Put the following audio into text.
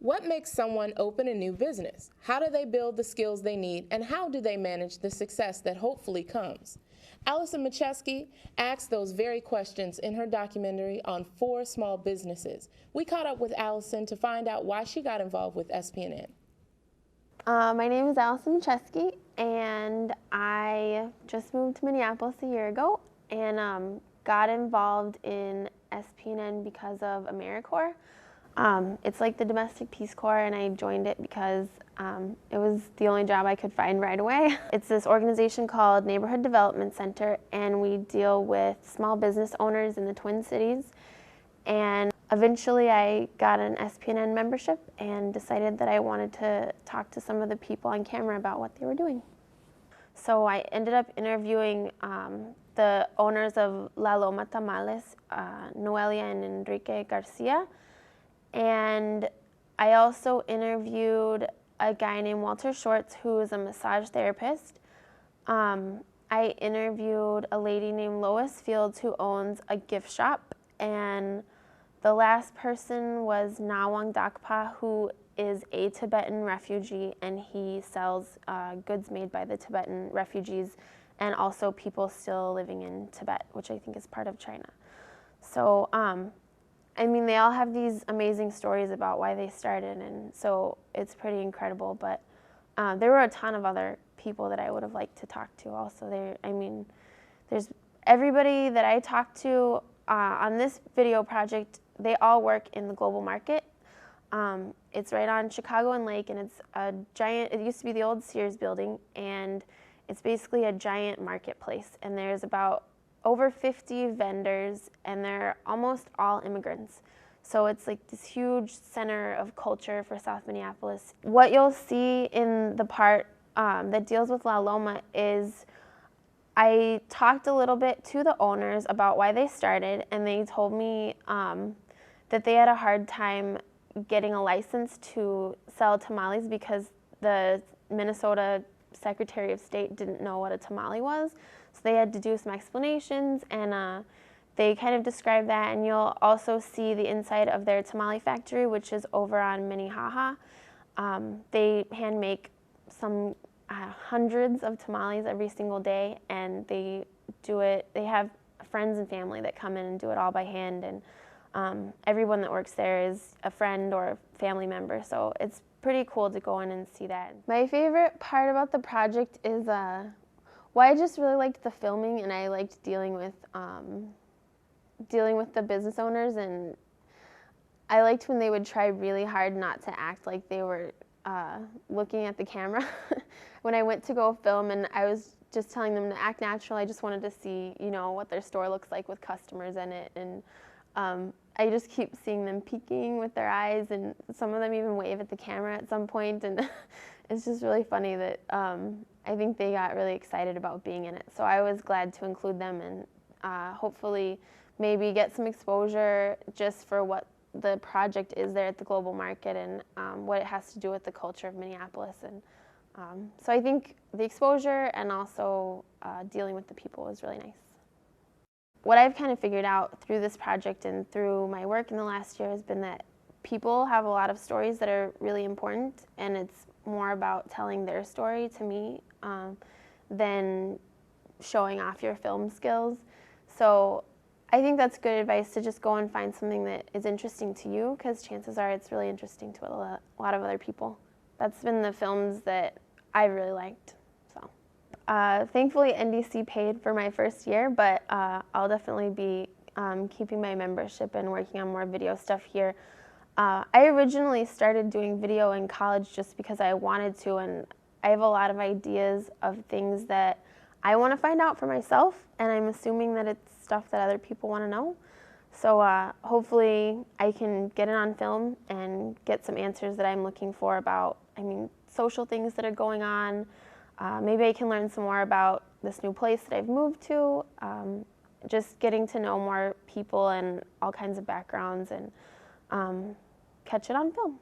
What makes someone open a new business? How do they build the skills they need, and how do they manage the success that hopefully comes? Alsion Maciejewski asked those very questions in her documentary on 4 small businesses. We caught up with Alison to find out why she got involved with SPNN. My name is Alsion Maciejewski, and I just moved to Minneapolis a year ago and got involved in SPNN because of AmeriCorps. It's like the Domestic Peace Corps, and I joined it because it was the only job I could find right away. It's this organization called Neighborhood Development Center, and we deal with small business owners in the Twin Cities. And eventually I got an SPNN membership and decided that I wanted to talk to some of the people on camera about what they were doing. So I ended up interviewing the owners of La Loma Tamales, Noelia and Enrique Garcia. And I also interviewed a guy named Walter Shorts, who is a massage therapist. I interviewed a lady named Lois Fields, who owns a gift shop. And the last person was Nawang Dakpa, who is a Tibetan refugee, and he sells goods made by the Tibetan refugees and also people still living in Tibet, which I think is part of China. So, I mean, they all have these amazing stories about why they started, and so it's pretty incredible. But there were a ton of other people that I would have liked to talk to also. I mean, there's everybody that I talked to on this video project, they all work in the global market. It's right on Chicago and Lake, and it's a giant, it used to be the old Sears building, and it's basically a giant marketplace. And there's about over 50 vendors, and they're almost all immigrants. So it's like this huge center of culture for South Minneapolis. What you'll see in the part that deals with La Loma is I talked a little bit to the owners about why they started, and they told me that they had a hard time getting a license to sell tamales because the Minnesota Secretary of State didn't know what a tamale was. So they had to do some explanations, and they kind of describe that. And you'll also see the inside of their tamale factory, which is over on Minnehaha. They hand make some hundreds of tamales every single day, and they do it. They have friends and family that come in and do it all by hand, and everyone that works there is a friend or a family member. So it's pretty cool to go in and see that. My favorite part about the project is well, I just really liked the filming, and I liked dealing with the business owners, and I liked when they would try really hard not to act like they were looking at the camera. When I went to go film, and I was just telling them to act natural, I just wanted to see, you know, what their store looks like with customers in it, and I just keep seeing them peeking with their eyes, and some of them even wave at the camera at some point, and it's just really funny that I think they got really excited about being in it. So I was glad to include them and hopefully maybe get some exposure just for what the project is there at the global market and what it has to do with the culture of Minneapolis. And so I think the exposure and also dealing with the people was really nice. What I've kind of figured out through this project and through my work in the last year has been that people have a lot of stories that are really important, and it's more about telling their story to me than showing off your film skills. So I think that's good advice, to just go and find something that is interesting to you, because chances are it's really interesting to a lot of other people. That's been the films that I really liked. So thankfully NDC paid for my first year, but I'll definitely be keeping my membership and working on more video stuff here. I originally started doing video in college just because I wanted to, and I have a lot of ideas of things that I want to find out for myself, and I'm assuming that it's stuff that other people want to know. So hopefully I can get it on film and get some answers that I'm looking for about, I mean, social things that are going on. Maybe I can learn some more about this new place that I've moved to, just getting to know more people and all kinds of backgrounds, and catch it on film.